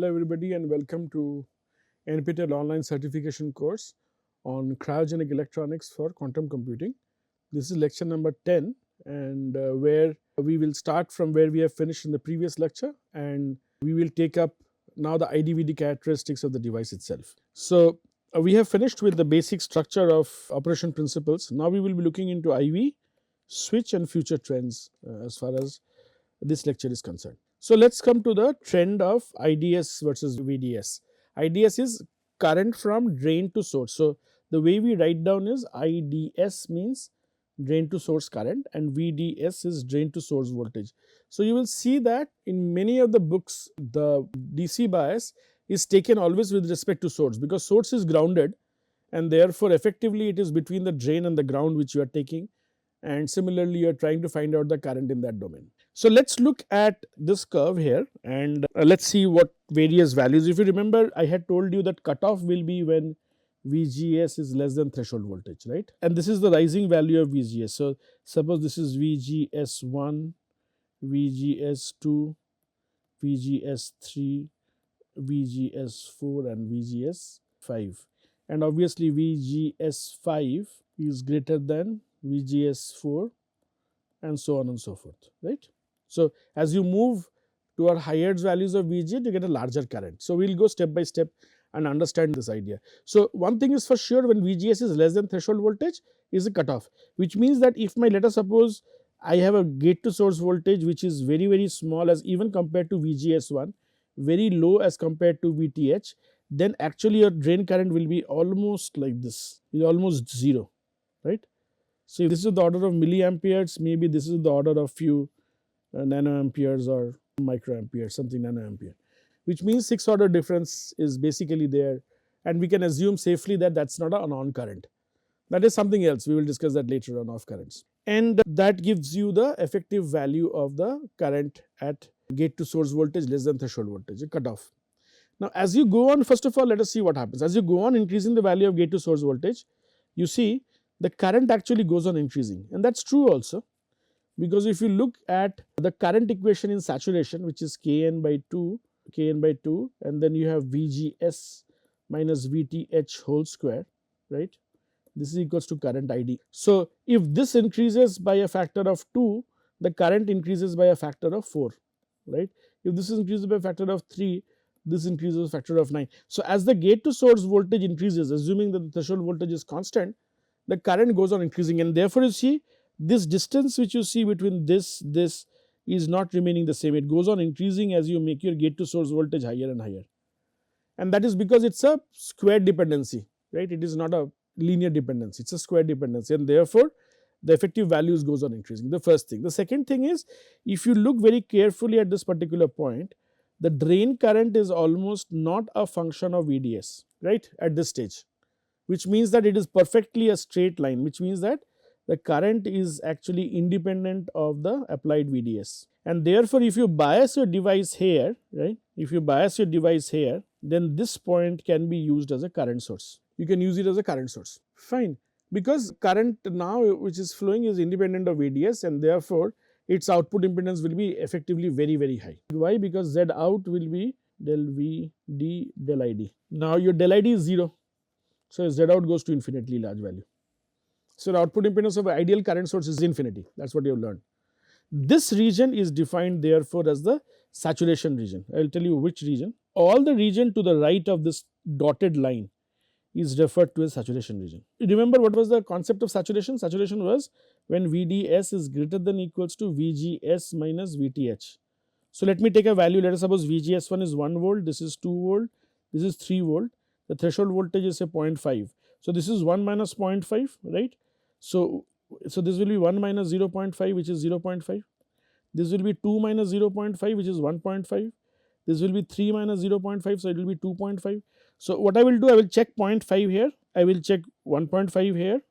Hello everybody and welcome to NPTEL online certification course on cryogenic electronics for quantum computing. This is lecture number 10 and where we will start from where we have finished in the previous lecture, and we will take up now the IDVD characteristics of the device itself. So we have finished with the basic structure of operation principles. Now we will be looking into IV, switch and future trends as far as this lecture is concerned. So let us come to the trend of IDS versus VDS. IDS is current from drain to source. So the way we write down is IDS means drain to source current and VDS is drain to source voltage. So you will see that in many of the books the DC bias is taken always with respect to source, because source is grounded and therefore effectively it is between the drain and the ground which you are taking, and similarly you are trying to find out the current in that domain. So let us look at this curve here and let us see what various values. If you remember, I had told you that cutoff will be when VGS is less than threshold voltage, right? And this is the rising value of VGS. So suppose this is VGS1, VGS2, VGS3, VGS4 and VGS5, and obviously VGS5 is greater than VGS4 and so on and so forth, right. So as you move to our higher values of VGS, you get a larger current. So we will go step by step and understand this idea. So one thing is for sure, when VGS is less than threshold voltage is a cutoff, which means that if my, let us suppose I have a gate to source voltage which is very small as even compared to VGS1, very low as compared to VTH, then actually your drain current will be almost like this, is almost 0, right. So if this is the order of milliamperes, maybe this is the order of few nanoamperes or microamperes, something nanoampere, which means 6 order difference is basically there, and we can assume safely that that is not an on current. That is something else, we will discuss that later on, off currents, and that gives you the effective value of the current at gate to source voltage less than threshold voltage, a cutoff. Now as you go on, first of all let us see what happens. As you go on increasing the value of gate to source voltage, you see the current actually goes on increasing, and that is true also, because if you look at the current equation in saturation, which is Kn by 2, and then you have VGS minus VTH whole square, right. This is equals to current ID. So if this increases by a factor of 2, the current increases by a factor of 4, right. If this is increased by a factor of 3, this increases by a factor of 9. So as the gate to source voltage increases, assuming that the threshold voltage is constant, the current goes on increasing, and therefore you see this distance which you see between this is not remaining the same. It goes on increasing as you make your gate to source voltage higher and higher, and that is because it is a square dependency, right. It is not a linear dependency, it is a square dependency, and therefore the effective values goes on increasing, the first thing. The second thing is, if you look very carefully at this particular point, the drain current is almost not a function of VDS, right, at this stage, which means that it is perfectly a straight line, which means that the current is actually independent of the applied VDS, and therefore if you bias your device here, right, if you bias your device here, then this point can be used as a current source. You can use it as a current source, fine, because current now which is flowing is independent of VDS, and therefore its output impedance will be effectively very high. Why? Because Z out will be del V D del ID. Now your del ID is 0. So Z out goes to infinitely large value. So the output impedance of ideal current source is infinity. That is what you have learned. This region is defined therefore as the saturation region. I will tell you which region. All the region to the right of this dotted line is referred to as saturation region. You remember what was the concept of saturation? Saturation was when VDS is greater than equals to VGS minus VTH. So let me take a value. Let us suppose VGS1 is 1 volt, this is 2 volt, this is 3 volt. The threshold voltage is say 0.5. So this is 1 minus 0.5, right. So this will be 1 minus 0.5, which is 0.5. This will be 2 minus 0.5, which is 1.5. This will be 3 minus 0.5, so it will be 2.5. So what I will do, I will check 0.5 here, I will check 1.5 here,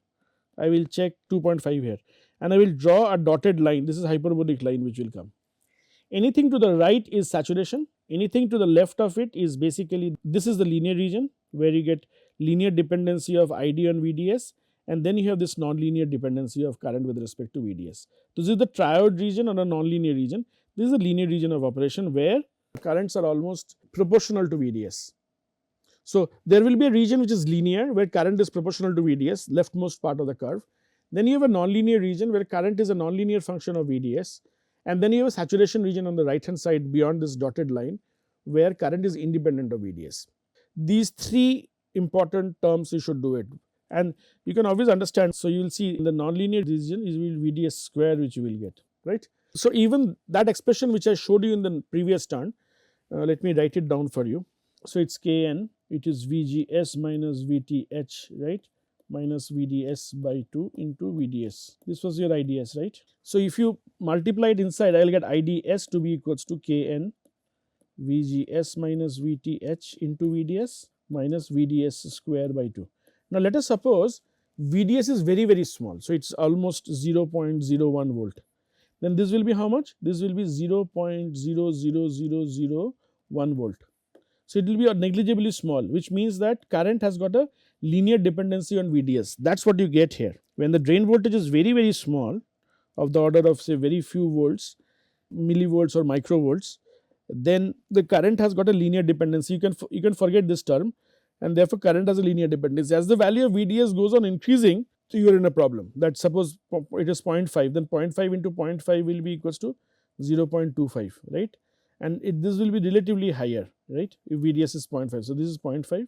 I will check 2.5 here, and I will draw a dotted line. This is hyperbolic line which will come. Anything to the right is saturation, anything to the left of it is basically, this is the linear region where you get linear dependency of ID on VDS, and then you have this nonlinear dependency of current with respect to VDS. This is the triode region or a nonlinear region. This is a linear region of operation where currents are almost proportional to VDS. So, there will be a region which is linear where current is proportional to VDS, leftmost part of the curve. Then you have a nonlinear region where current is a nonlinear function of VDS, and then you have a saturation region on the right hand side beyond this dotted line where current is independent of VDS. These three important terms you should do it, and you can always understand. So, you will see in the nonlinear region is VDS square which you will get, right. So, even that expression which I showed you in the previous turn, let me write it down for you. So, it is Kn, it is VGS minus VTH, right, minus VDS by 2 into VDS. This was your IDS, right. So, if you multiply it inside, I will get IDS to be equals to Kn VGS minus VTH into VDS minus VDS square by 2. Now, let us suppose VDS is very, very small. So, it is almost 0.01 volt. Then this will be how much? This will be 0.00001 volt. So, it will be negligibly small, which means that current has got a linear dependency on VDS. That is what you get here. When the drain voltage is very, very small, of the order of say very few volts, millivolts or microvolts, then the current has got a linear dependency. You can forget this term, and therefore, current has a linear dependency. As the value of VDS goes on increasing, so you are in a problem. That suppose it is 0.5, then 0.5 into 0.5 will be equals to 0.25, right, and this will be relatively higher, right, if VDS is 0.5. So, this is 0.5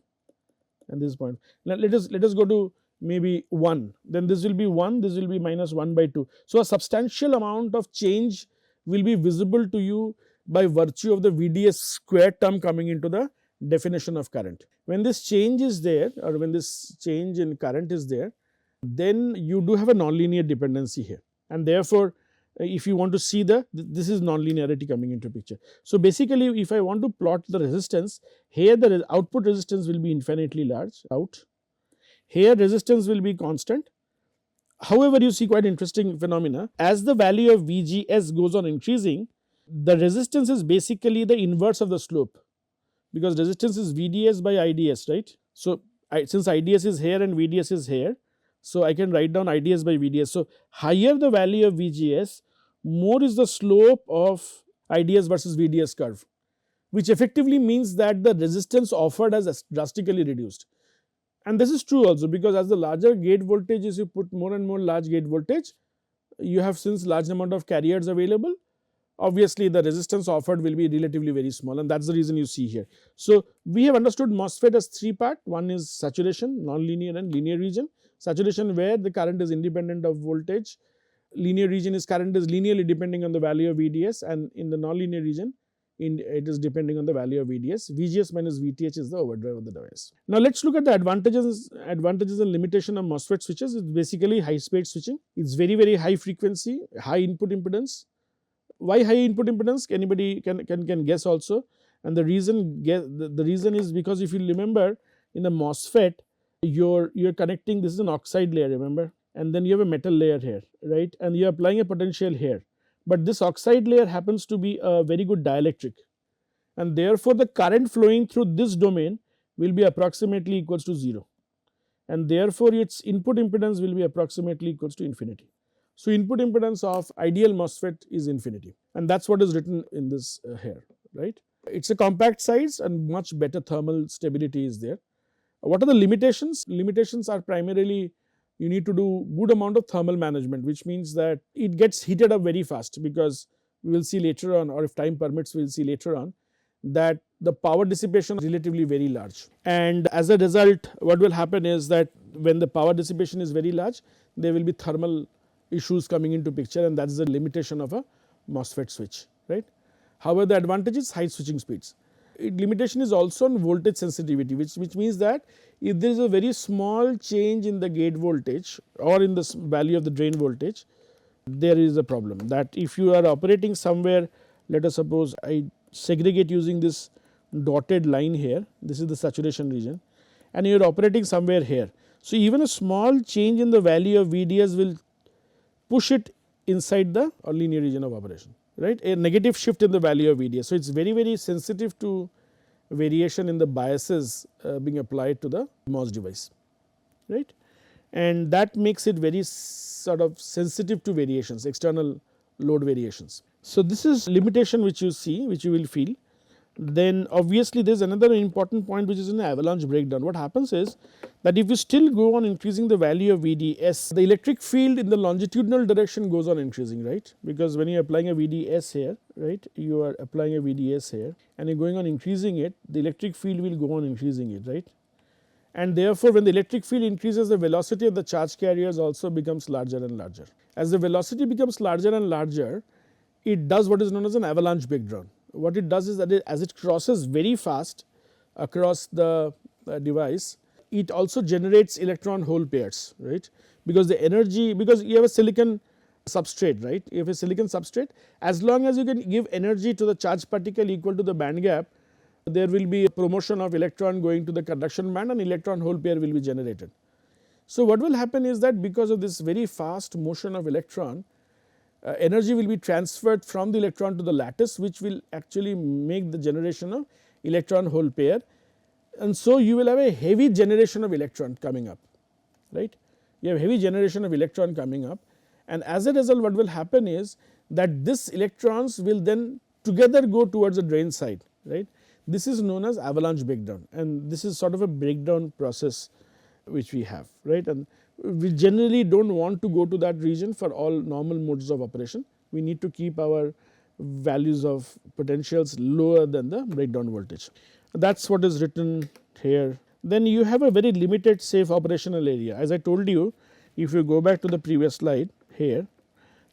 and this is 0.5. Now, let us go to maybe 1, then this will be 1, this will be minus 1 by 2. So, a substantial amount of change will be visible to you by virtue of the VDS square term coming into the definition of current. When this change is there, or when this change in current is there, then you do have a nonlinear dependency here, and therefore, if you want to see this is nonlinearity coming into picture. So, basically, if I want to plot the resistance, here the output resistance will be infinitely large out, here resistance will be constant. However, you see quite interesting phenomena. As the value of VGS goes on increasing, the resistance is basically the inverse of the slope, because resistance is VDS by IDS, right. So, since IDS is here and VDS is here, so I can write down IDS by VDS. So, higher the value of VGS, more is the slope of IDS versus VDS curve, which effectively means that the resistance offered has drastically reduced. And this is true also, because as the larger gate voltage is, you put more and more large gate voltage, you have since large amount of carriers available, obviously the resistance offered will be relatively very small, and that is the reason you see here. So, we have understood MOSFET as three part. One is saturation, nonlinear and linear region. Saturation where the current is independent of voltage, linear region is current is linearly depending on the value of VDS, and in the nonlinear region it is depending on the value of VDS. VGS minus VTH is the overdrive of the device. Now, let us look at the advantages and limitation of MOSFET switches. It is basically high speed switching. It is very, very high frequency, high input impedance. Why high input impedance? Anybody can guess also, and the reason is because if you remember, in the MOSFET you're connecting, this is an oxide layer, remember, and then you have a metal layer here, right, and you are applying a potential here, but this oxide layer happens to be a very good dielectric, and therefore the current flowing through this domain will be approximately equals to 0, and therefore its input impedance will be approximately equals to infinity. So, input impedance of ideal MOSFET is infinity, and that is what is written in this here, right. It is a compact size and much better thermal stability is there. What are the limitations? Limitations are primarily you need to do good amount of thermal management, which means that it gets heated up very fast, because we will see later on, or if time permits we will see later on, that the power dissipation is relatively very large, and as a result what will happen is that when the power dissipation is very large, there will be thermal issues coming into picture, and that is the limitation of a MOSFET switch, right. However, the advantage is high switching speeds. Limitation is also on voltage sensitivity, which means that if there is a very small change in the gate voltage or in the value of the drain voltage, there is a problem. That if you are operating somewhere, let us suppose I segregate using this dotted line here, this is the saturation region, and you are operating somewhere here. So, even a small change in the value of VDS will push it inside the linear region of operation, right, a negative shift in the value of VDS. So, it is very, very sensitive to variation in the biases being applied to the MOS device, right, and that makes it very sort of sensitive to variations, external load variations. So, this is limitation which you see, which you will feel. Then obviously there is another important point which is in the avalanche breakdown. What happens is that if you still go on increasing the value of VDS, the electric field in the longitudinal direction goes on increasing, right, because when you are applying a VDS here, right, you are applying a VDS here and you are going on increasing it, the electric field will go on increasing it, right. And therefore, when the electric field increases, the velocity of the charge carriers also becomes larger and larger. As the velocity becomes larger and larger, it does what is known as an avalanche breakdown. What it does is that as it crosses very fast across the device, it also generates electron hole pairs, right, because the energy, because you have a silicon substrate, right, you have a silicon substrate, as long as you can give energy to the charge particle equal to the band gap, there will be a promotion of electron going to the conduction band and electron hole pair will be generated. So what will happen is that because of this very fast motion of electron, energy will be transferred from the electron to the lattice, which will actually make the generation of electron hole pair, and so you will have a heavy generation of electron coming up, right. You have heavy generation of electron coming up, and as a result what will happen is that this electrons will then together go towards the drain side, right. This is known as avalanche breakdown, and this is sort of a breakdown process which we have, right, and we generally do not want to go to that region for all normal modes of operation. We need to keep our values of potentials lower than the breakdown voltage. That is what is written here. Then you have a very limited safe operational area. As I told you, if you go back to the previous slide here,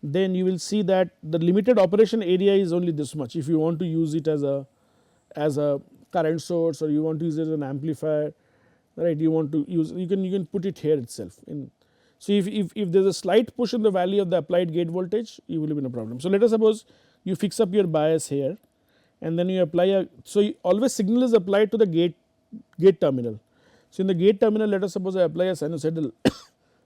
then you will see that the limited operation area is only this much. If you want to use it as a current source, or you want to use it as an amplifier, right, you want to use, you can put it here itself. So if there is a slight push in the value of the applied gate voltage, you will be in a problem. So let us suppose you fix up your bias here and then you apply a, so always signal is applied to the gate terminal. So in the gate terminal, let us suppose I apply a sinusoidal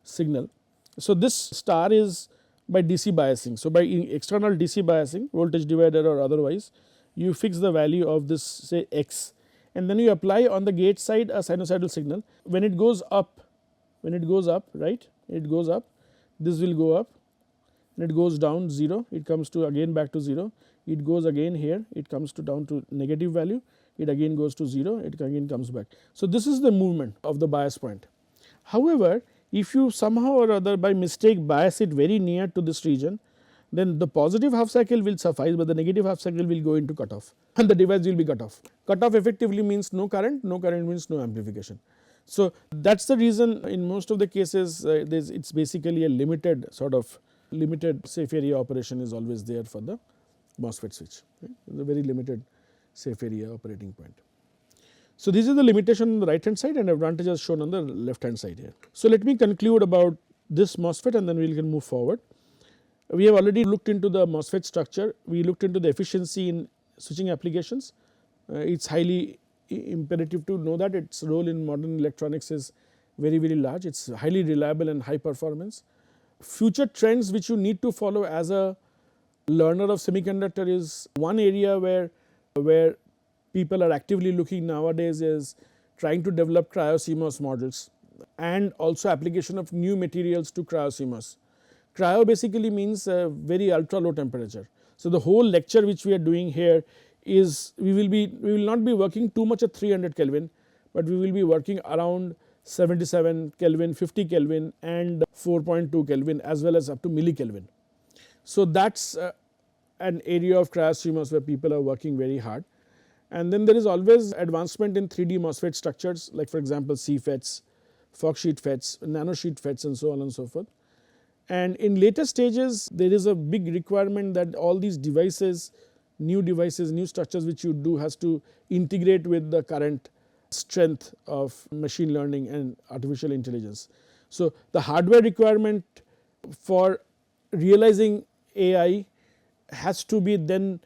signal. So this star is by DC biasing. So by external DC biasing, voltage divider or otherwise, you fix the value of this, say X, and then you apply on the gate side a sinusoidal signal. When it goes up, right, it goes up, this will go up, and it goes down 0, it comes to again back to 0, it goes again here, it comes to down to negative value, it again goes to 0, it again comes back. So this is the movement of the bias point. However, if you somehow or other by mistake bias it very near to this region, then the positive half cycle will suffice, but the negative half cycle will go into cutoff and the device will be cut off. Cut off effectively means no current means no amplification. So that is the reason in most of the cases it is basically a limited safe area operation is always there for the MOSFET switch, right? The very limited safe area operating point. So this is the limitation on the right hand side and advantages shown on the left hand side here. So let me conclude about this MOSFET and then we can move forward. We have already looked into the MOSFET structure, we looked into the efficiency in switching applications. It is highly imperative to know that its role in modern electronics is very large, it is highly reliable and high performance. Future trends which you need to follow as a learner of semiconductor is one area where people are actively looking nowadays is trying to develop cryo-CMOS models and also application of new materials to cryo-CMOS. Cryo basically means very ultra low temperature. So the whole lecture which we are doing here is we will not be working too much at 300 Kelvin, but we will be working around 77 Kelvin, 50 Kelvin and 4.2 Kelvin as well as up to millikelvin. So that is an area of cryo-CMOS where people are working very hard. And then there is always advancement in 3D MOSFET structures, like for example CFETs, Fox sheet FETs, nanosheet FETs and so on and so forth. And in later stages there is a big requirement that all these devices, new structures which you do has to integrate with the current strength of machine learning and artificial intelligence. So the hardware requirement for realizing AI has to be then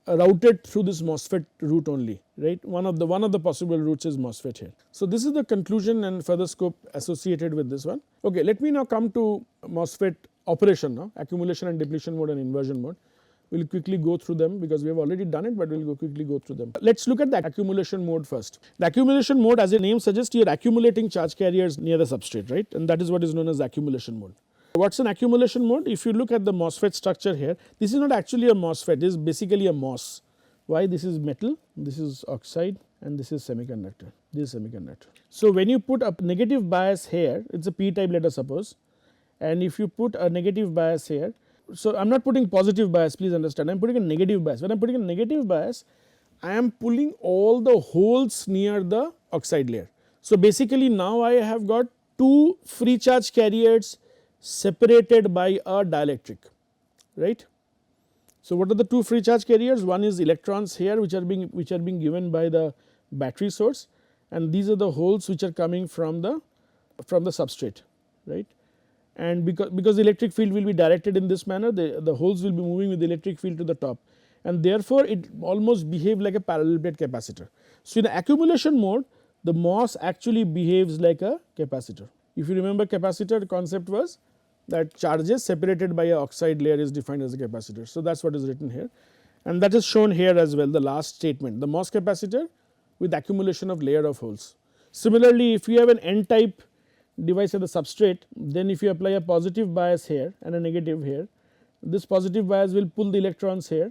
routed through this MOSFET route only, right. One of the possible routes is MOSFET here. So this is the conclusion and further scope associated with this one. Okay, let me now come to MOSFET operation now, accumulation and depletion mode and inversion mode. We will quickly go through them because we have already done it, but we will quickly go through them. Let us look at the accumulation mode first. The accumulation mode, as the name suggests, you are accumulating charge carriers near the substrate, right, and that is what is known as the accumulation mode. What is an accumulation mode? If you look at the MOSFET structure here, this is not actually a MOSFET, this is basically a MOS. Why? This is metal, this is oxide, and this is semiconductor, this is semiconductor. So, when you put a negative bias here, it is a p type, let us suppose, and if you put a negative bias here, so I am not putting positive bias, please understand, I am putting a negative bias. When I am putting a negative bias, I am pulling all the holes near the oxide layer. So, basically now I have got two free charge carriers separated by a dielectric, right. So, what are the two free charge carriers? One is electrons here which are being given by the battery source, and these are the holes which are coming from the substrate, right. And because the electric field will be directed in this manner, the holes will be moving with the electric field to the top, and therefore, it almost behaves like a parallel plate capacitor. So, in the accumulation mode, the MOS actually behaves like a capacitor. If you remember, capacitor, the concept was that charges separated by a oxide layer is defined as a capacitor. So, that is what is written here, and that is shown here as well, the last statement, the MOS capacitor with accumulation of layer of holes. Similarly, if you have an N type device at the substrate, then if you apply a positive bias here and a negative here, this positive bias will pull the electrons here,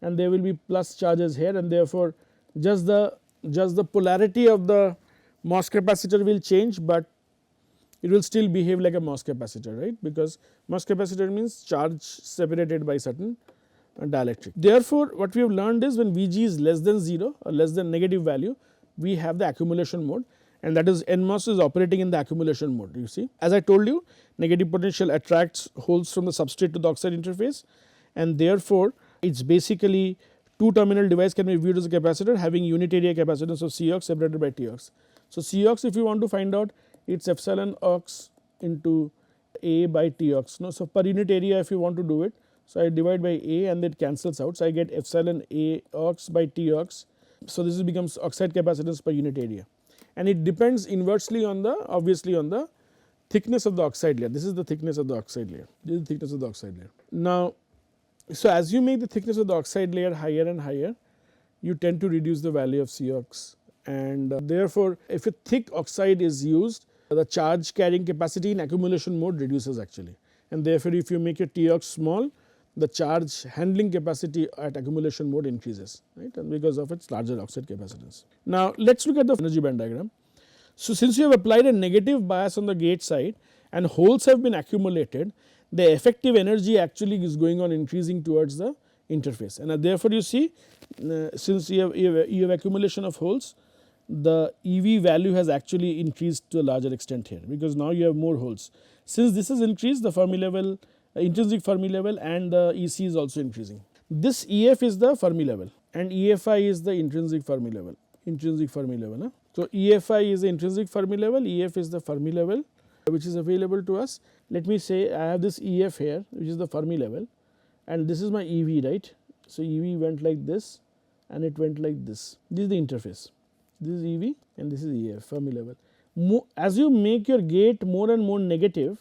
and there will be plus charges here, and therefore, just the polarity of the MOS capacitor will change, but it will still behave like a MOS capacitor, right, because MOS capacitor means charge separated by certain dielectric. Therefore, what we have learned is when Vg is less than 0 or less than negative value, we have the accumulation mode, and that is NMOS is operating in the accumulation mode. You see, as I told you, negative potential attracts holes from the substrate to the oxide interface, and therefore, it is basically two terminal device can be viewed as a capacitor having unit area capacitance of Cox separated by Tox. So, Cox, if you want to find out, it is epsilon ox into A by Tox. No? So, per unit area if you want to do it, so I divide by A and it cancels out. So, I get epsilon A ox by Tox. So, this becomes oxide capacitance per unit area, and it depends inversely on the obviously on the thickness of the oxide layer. This is the thickness of the oxide layer, this is the thickness of the oxide layer. Now, so as you make the thickness of the oxide layer higher and higher, you tend to reduce the value of Cox, and therefore, if a thick oxide is used, the charge carrying capacity in accumulation mode reduces actually, and therefore, if you make your Tox small, the charge handling capacity at accumulation mode increases, right, and because of its larger oxide capacitance. Now, let us look at the energy band diagram. So, since you have applied a negative bias on the gate side and holes have been accumulated, the effective energy actually is going on increasing towards the interface, and therefore, you see since you have accumulation of holes, the EV value has actually increased to a larger extent here, because now you have more holes. Since this has increased, the Fermi level, intrinsic Fermi level, and the EC is also increasing. This EF is the Fermi level and EFI is the intrinsic Fermi level, Huh? So, EFI is the intrinsic Fermi level, EF is the Fermi level which is available to us. Let me say I have this EF here which is the Fermi level, and this is my EV, right. So, EV went like this and it went like this, this is the interface, this is EV and this is EF, Fermi level. As you make your gate more and more negative,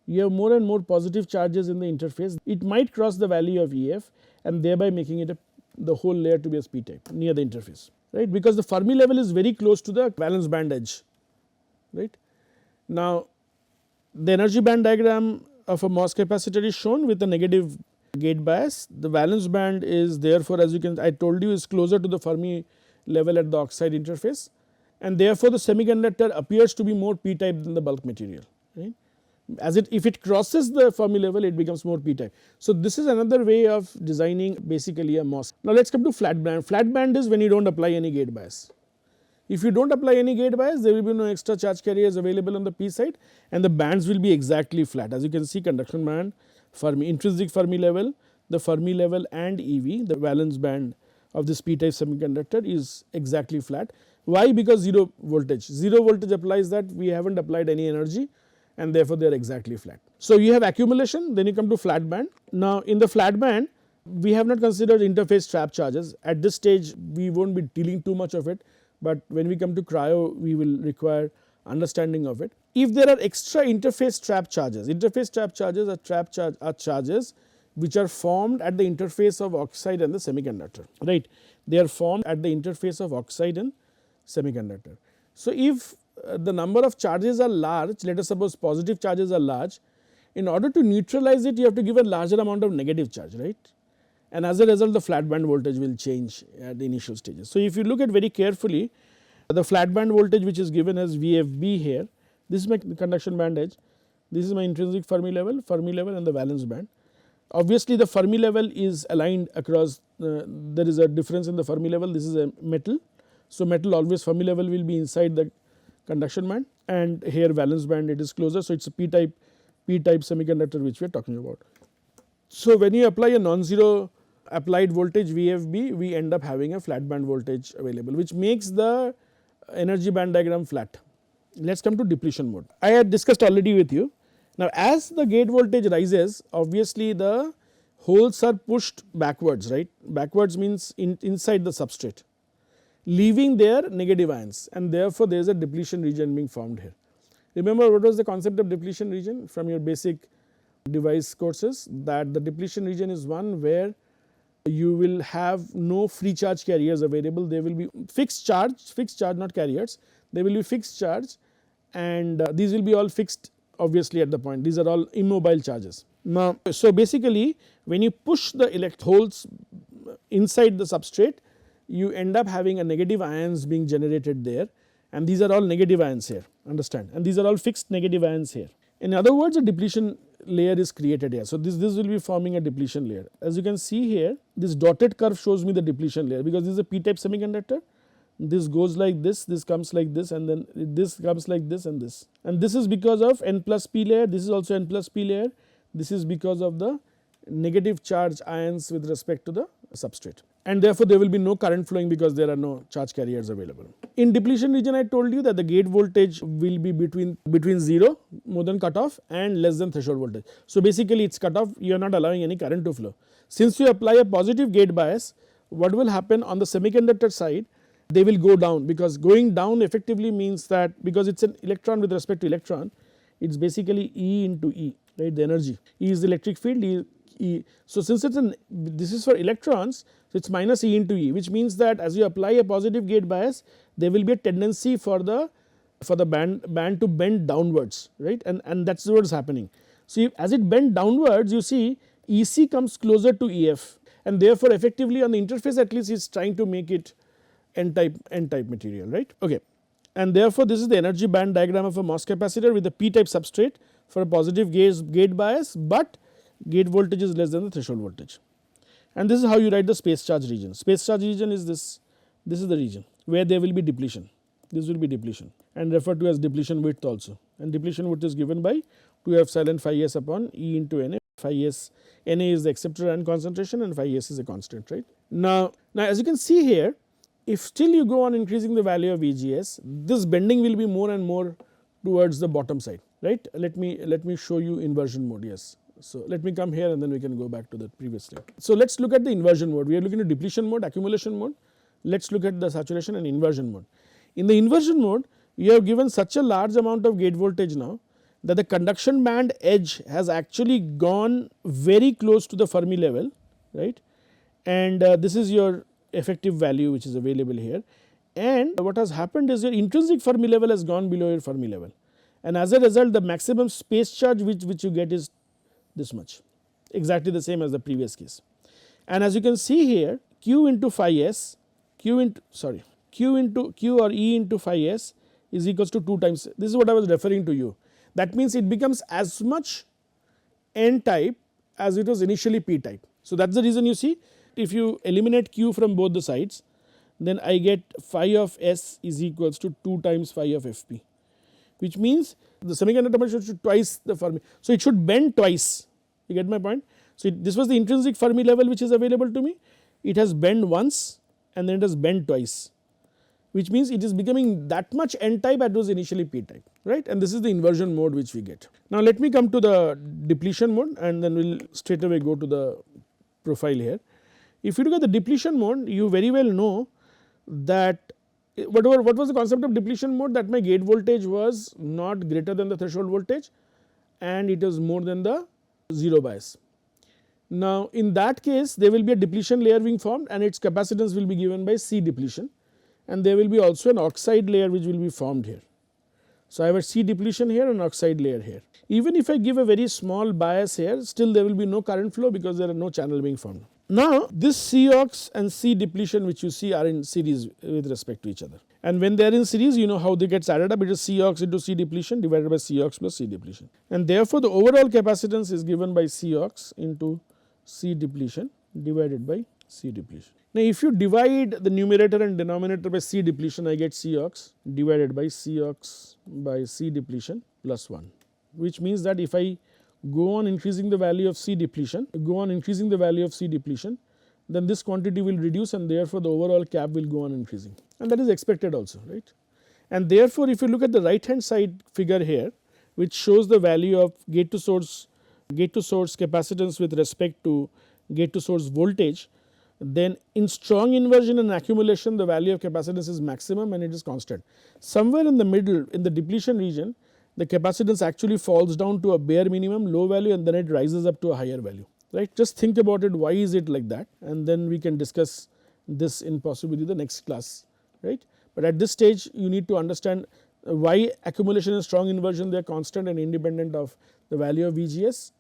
you have more and more positive charges in the interface, it might cross the value of EF and thereby making it the whole layer to be as P type near the interface, right, because the Fermi level is very close to the valence band edge, right. Now, the energy band diagram of a MOS capacitor is shown with a negative gate bias. The valence band is therefore, as you can, I told you, is closer to the Fermi level at the oxide interface, and therefore, the semiconductor appears to be more P type than the bulk material, right. As if it crosses the Fermi level, it becomes more P type. So, this is another way of designing basically a MOS. Now, let us come to flat band. Flat band is when you do not apply any gate bias. If you do not apply any gate bias, there will be no extra charge carriers available on the P side, and the bands will be exactly flat. As you can see, conduction band, Fermi, intrinsic Fermi level, the Fermi level and EV, the valence band of this P type semiconductor is exactly flat. Why? Because 0 voltage. 0 voltage applies that we have not applied any energy, and therefore, they are exactly flat. So, you have accumulation, then you come to flat band. Now, in the flat band, we have not considered interface trap charges. At this stage, we will not be dealing too much of it, but when we come to cryo, we will require understanding of it. If there are extra interface trap charges are charges which are formed at the interface of oxide and the semiconductor, right. They are formed at the interface of oxide and semiconductor. So, if the number of charges are large, let us suppose positive charges are large, in order to neutralize it, you have to give a larger amount of negative charge, right. and as a result the flat band voltage will change at the initial stages. So, if you look at very carefully, the flat band voltage which is given as VFB here, this is my conduction band edge, this is my intrinsic Fermi level and the valence band. Obviously, the Fermi level is aligned across, there is a difference in the Fermi level, this is a metal. So, metal always Fermi level will be inside the conduction band, and here valence band it is closer. So, it is a p-type semiconductor which we are talking about. So, when you apply a non-zero applied voltage VFB, we end up having a flat band voltage available, which makes the energy band diagram flat. Let us come to depletion mode. I had discussed already with you. Now, as the gate voltage rises, obviously the holes are pushed backwards, right. Backwards means inside the substrate, leaving their negative ions, and therefore, there is a depletion region being formed here. Remember what was the concept of depletion region from your basic device courses, that the depletion region is one where you will have no free charge carriers available. There will be fixed charge not carriers, there will be fixed charge, and these will be all fixed obviously at the point, these are all immobile charges. Now, so basically when you push the holes inside the substrate, you end up having a negative ions being generated there, and these are all negative ions here, understand, and these are all fixed negative ions here. In other words, a depletion layer is created here. So, this will be forming a depletion layer. As you can see here, this dotted curve shows me the depletion layer, because this is a p-type semiconductor. This goes like this comes like this, and then this comes like this and this. And this is because of n plus p layer, this is also n plus p layer, this is because of the negative charge ions with respect to the substrate. And therefore, there will be no current flowing because there are no charge carriers available. In depletion region, I told you that the gate voltage will be between 0, more than cutoff, and less than threshold voltage. So, basically it is cutoff, you are not allowing any current to flow. Since you apply a positive gate bias, what will happen on the semiconductor side, they will go down, because going down effectively means that, because it is an electron with respect to electron, it is basically E into E, right, the energy. E is the electric field, E. So, since it is this is for electrons, so it is minus E into E, which means that as you apply a positive gate bias, there will be a tendency for the band to bend downwards, right, and that is what is happening. So, as it bend downwards, you see EC comes closer to EF, and therefore, effectively on the interface at least it is trying to make it n-type material, right. Okay. And therefore, this is the energy band diagram of a MOS capacitor with a p-type substrate for a positive gate bias, but gate voltage is less than the threshold voltage. And this is how you write the space charge region. Space charge region is this is the region where there will be depletion, this will be depletion, and referred to as depletion width also, and depletion width is given by 2 epsilon phi s upon E into Na. Phi s, Na is the acceptor ion concentration and phi s is a constant, right. Now as you can see here, if still you go on increasing the value of VGS, this bending will be more and more towards the bottom side, right. Let me show you inversion mode, yes. So, let me come here and then we can go back to the previous slide. So, let us look at the inversion mode. We are looking at depletion mode, accumulation mode. Let us look at the saturation and inversion mode. In the inversion mode, you have given such a large amount of gate voltage now that the conduction band edge has actually gone very close to the Fermi level, right, and this is your effective value which is available here, and what has happened is your intrinsic Fermi level has gone below your Fermi level, and as a result the maximum space charge which you get is this much, exactly the same as the previous case. And as you can see here, Q into phi s, Q or E into phi s is equals to 2 times, this is what I was referring to you. That means it becomes as much n type as it was initially p type. So, that is the reason you see, if you eliminate Q from both the sides, then I get phi of S is equals to 2 times phi of Fp, which means the semiconductor should twice the Fermi. So, it should bend twice, you get my point. So, this was the intrinsic Fermi level which is available to me, it has bent once and then it has bent twice, which means it is becoming that much n type as was initially p type, right, and this is the inversion mode which we get. Now, let me come to the depletion mode and then we will straight away go to the profile here. If you look at the depletion mode, you very well know that what was the concept of depletion mode, that my gate voltage was not greater than the threshold voltage and it is more than the 0 bias. Now, in that case there will be a depletion layer being formed and its capacitance will be given by C depletion, and there will be also an oxide layer which will be formed here. So, I have a C depletion here and oxide layer here. Even if I give a very small bias here, still there will be no current flow because there are no channel being formed. Now this Cox and C depletion which you see are in series with respect to each other, and when they are in series, you know how they get added up. It is Cox into C depletion divided by Cox plus C depletion, and therefore the overall capacitance is given by Cox into C depletion divided by C depletion. Now if you divide the numerator and denominator by C depletion, I get Cox divided by Cox by C depletion plus 1, which means that if I go on increasing the value of C depletion, then this quantity will reduce, and therefore the overall cap will go on increasing, and that is expected also, right. And therefore if you look at the right hand side figure here, which shows the value of gate to source capacitance with respect to gate to source voltage, then in strong inversion and accumulation the value of capacitance is maximum and it is constant. Somewhere in the middle, in the depletion region, the capacitance actually falls down to a bare minimum low value, and then it rises up to a higher value, right. Just think about it, why is it like that, and then we can discuss this in possibly the next class, right. But at this stage you need to understand why accumulation and strong inversion, they are constant and independent of the value of VGS,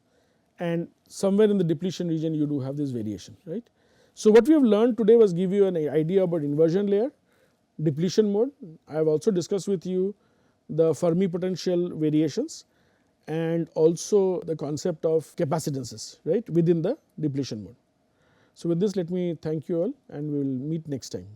and somewhere in the depletion region you do have this variation, right. So what we have learned today was give you an idea about inversion layer, depletion mode. I have also discussed with you the Fermi potential variations and also the concept of capacitances, right, within the depletion mode. So with this, let me thank you all, and we will meet next time.